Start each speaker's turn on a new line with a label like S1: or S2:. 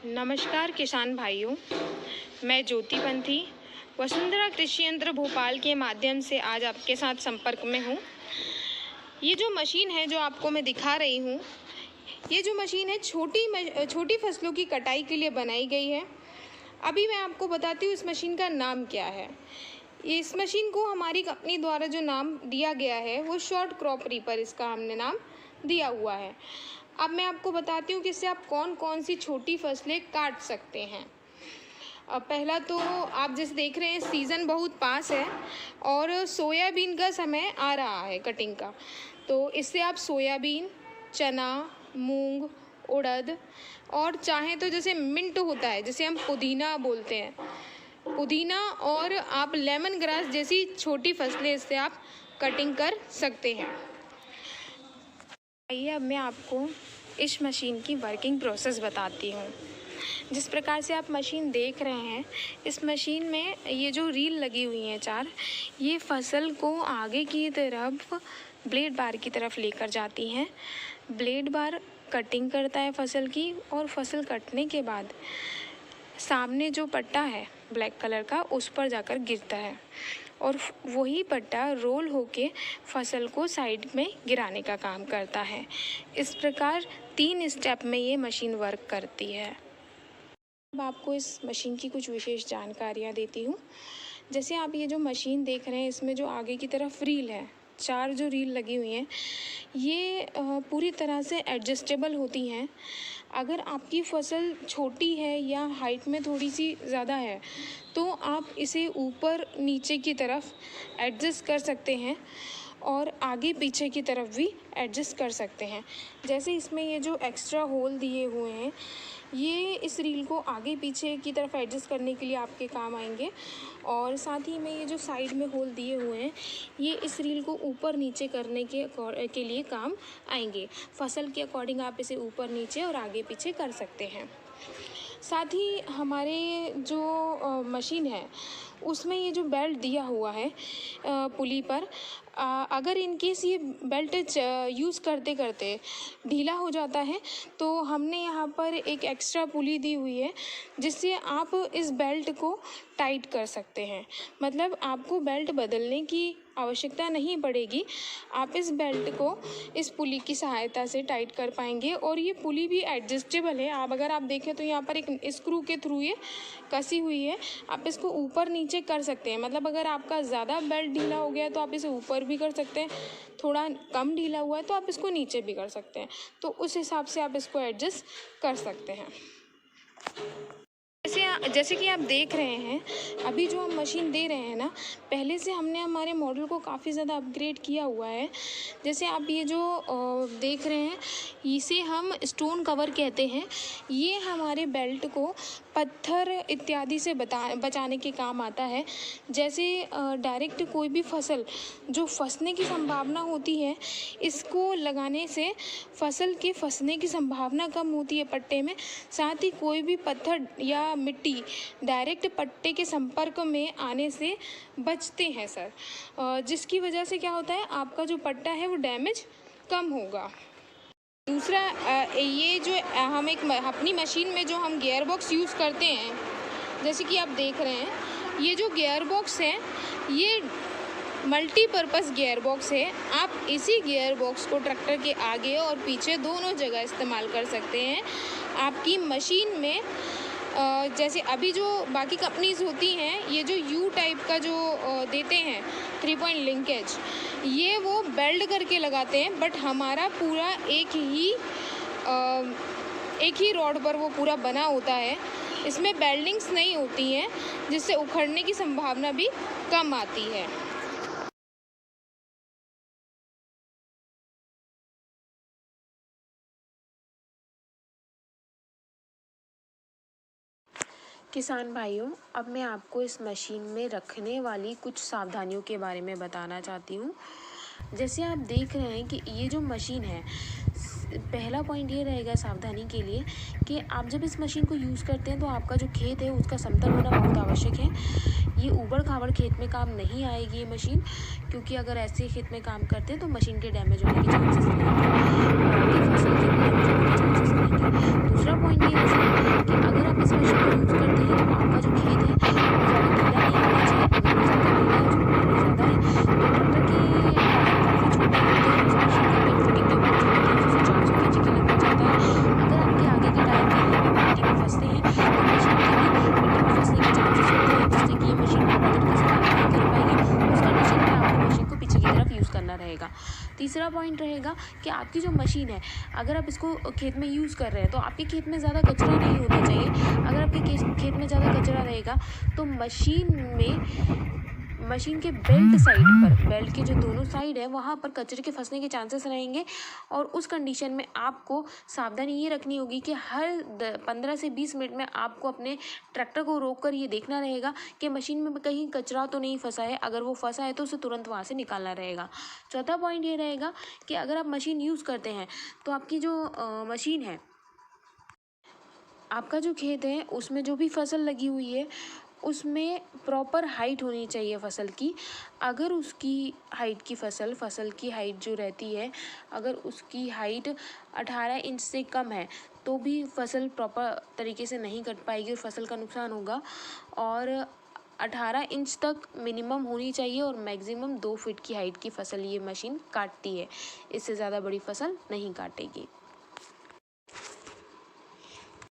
S1: नमस्कार किसान भाइयों, मैं ज्योति पंथी वसुंधरा कृषि यंत्र भोपाल के माध्यम से आज आपके साथ संपर्क में हूँ। ये जो मशीन है जो आपको मैं दिखा रही हूँ, ये जो मशीन है छोटी फसलों की कटाई के लिए बनाई गई है। अभी मैं आपको बताती हूँ इस मशीन का नाम क्या है। इस मशीन को हमारी कंपनी द्वारा जो नाम दिया गया है वो शॉर्ट क्रॉप रीपर इसका हमने नाम दिया हुआ है। अब मैं आपको बताती हूँ कि इससे आप कौन कौन सी छोटी फसलें काट सकते हैं। पहला तो आप जैसे देख रहे हैं सीज़न बहुत पास है और सोयाबीन का समय आ रहा है कटिंग का, तो इससे आप सोयाबीन, चना, मूंग, उड़द और चाहें तो जैसे मिंट होता है, जैसे हम पुदीना बोलते हैं, पुदीना और आप लेमन ग्रास जैसी छोटी फसलें इससे आप कटिंग कर सकते हैं। आइए अब मैं आपको इस मशीन की वर्किंग प्रोसेस बताती हूँ। जिस प्रकार से आप मशीन देख रहे हैं, इस मशीन में ये जो रील लगी हुई हैं 4, ये फसल को आगे की तरफ ब्लेड बार की तरफ लेकर जाती हैं। ब्लेड बार कटिंग करता है फसल की और फसल कटने के बाद सामने जो पट्टा है ब्लैक कलर का उस पर जाकर गिरता है और वही पट्टा रोल होके फसल को साइड में गिराने का काम करता है। इस प्रकार 3 स्टेप में ये मशीन वर्क करती है। अब आपको इस मशीन की कुछ विशेष जानकारियाँ देती हूँ। जैसे आप ये जो मशीन देख रहे हैं, इसमें जो आगे की तरफ रील है, 4 जो रील लगी हुई हैं, ये पूरी तरह से एडजस्टेबल होती हैं। अगर आपकी फसल छोटी है या हाइट में थोड़ी सी ज़्यादा है तो आप इसे ऊपर नीचे की तरफ एडजस्ट कर सकते हैं और आगे पीछे की तरफ भी एडजस्ट कर सकते हैं। जैसे इसमें ये जो एक्स्ट्रा होल दिए हुए हैं, ये इस रील को आगे पीछे की तरफ एडजस्ट करने के लिए आपके काम आएंगे और साथ ही में ये जो साइड में होल दिए हुए हैं, ये इस रील को ऊपर नीचे करने के लिए काम आएंगे। फसल के अकॉर्डिंग आप इसे ऊपर नीचे और आगे पीछे कर सकते हैं। साथ ही हमारे जो मशीन है उसमें ये जो बेल्ट दिया हुआ है पुली पर, अगर इनकेस ये बेल्ट यूज़ करते करते ढीला हो जाता है तो हमने यहाँ पर एक एक्स्ट्रा पुली दी हुई है जिससे आप इस बेल्ट को टाइट कर सकते हैं। मतलब आपको बेल्ट बदलने की आवश्यकता नहीं पड़ेगी, आप इस बेल्ट को इस पुली की सहायता से टाइट कर पाएंगे और ये पुली भी एडजस्टेबल है। अगर आप देखें तो यहाँ पर एक स्क्रू के थ्रू ये कसी हुई है, आप इसको ऊपर नीचे कर सकते हैं। मतलब अगर आपका ज़्यादा बेल्ट ढीला हो गया है तो आप इसे ऊपर भी कर सकते हैं, थोड़ा कम ढीला हुआ है तो आप इसको नीचे भी कर सकते हैं, तो उस हिसाब से आप इसको एडजस्ट कर सकते हैं। जैसे कि आप देख रहे हैं, अभी जो हम मशीन दे रहे हैं ना, पहले से हमने हमारे मॉडल को काफ़ी ज़्यादा अपग्रेड किया हुआ है। जैसे आप ये जो देख रहे हैं, इसे हम स्टोन कवर कहते हैं। ये हमारे बेल्ट को पत्थर इत्यादि से बचाने के काम आता है। जैसे डायरेक्ट कोई भी फसल जो फंसने की संभावना होती है, इसको लगाने से फसल के फंसने की संभावना कम होती है पट्टे में। साथ ही कोई भी पत्थर या मिट्टी डायरेक्ट पट्टे के संपर्क में आने से बचते हैं सर, जिसकी वजह से क्या होता है, आपका जो पट्टा है वो डैमेज कम होगा। दूसरा, ये जो हम अपनी मशीन में जो हम गियर बॉक्स यूज़ करते हैं, जैसे कि आप देख रहे हैं, ये जो गियर बॉक्स है ये मल्टीपर्पज़ गियर बॉक्स है। आप इसी गियर बॉक्स को ट्रैक्टर के आगे और पीछे दोनों जगह इस्तेमाल कर सकते हैं। आपकी मशीन में जैसे अभी जो बाकी कंपनीज़ होती हैं, ये जो यू टाइप का जो देते हैं 3 पॉइंट लिंकेज, ये वो बेल्ट करके लगाते हैं, बट हमारा पूरा एक ही रॉड पर वो पूरा बना होता है। इसमें बेल्डिंग्स नहीं होती हैं, जिससे उखड़ने की संभावना भी कम आती है।
S2: किसान भाइयों, अब मैं आपको इस मशीन में रखने वाली कुछ सावधानियों के बारे में बताना चाहती हूँ। जैसे आप देख रहे हैं कि ये जो मशीन है, पहला पॉइंट ये रहेगा सावधानी के लिए कि आप जब इस मशीन को यूज़ करते हैं तो आपका जो खेत है उसका समतल होना बहुत आवश्यक है। ये ऊबड़ खाबड़ खेत में काम नहीं आएगी ये मशीन, क्योंकि अगर ऐसे खेत में काम करते हैं तो मशीन के डैमेज होने के चांसेस रहेंगे, फसल के भी डैमेज होने के चांसेस रहेंगे। दूसरा पॉइंट ये है कि अगर पॉइंट रहेगा कि आपकी जो मशीन है, अगर आप इसको खेत में यूज़ कर रहे हैं तो आपके खेत में ज़्यादा कचरा नहीं होना चाहिए। अगर आपके खेत में ज़्यादा कचरा रहेगा तो मशीन के बेल्ट साइड पर, बेल्ट के जो दोनों साइड है वहाँ पर कचरे के फंसने के चांसेस रहेंगे। और उस कंडीशन में आपको सावधानी ये रखनी होगी कि हर 15 से 20 मिनट में आपको अपने ट्रैक्टर को रोककर ये देखना रहेगा कि मशीन में कहीं कचरा तो नहीं फंसा है। अगर वो फंसा है तो उसे तुरंत वहाँ से निकालना रहेगा। चौथा पॉइंट ये रहेगा कि अगर आप मशीन यूज़ करते हैं तो आपकी जो मशीन है, आपका जो खेत है उसमें जो भी फसल लगी हुई है उसमें प्रॉपर हाइट होनी चाहिए फसल की। अगर उसकी हाइट की फसल की हाइट जो रहती है, अगर उसकी हाइट 18 इंच से कम है तो भी फसल प्रॉपर तरीके से नहीं कट पाएगी और फसल का नुकसान होगा। और 18 इंच तक मिनिमम होनी चाहिए और मैक्सिमम 2 फीट की हाइट की फसल ये मशीन काटती है। इससे ज़्यादा बड़ी फसल नहीं काटेगी।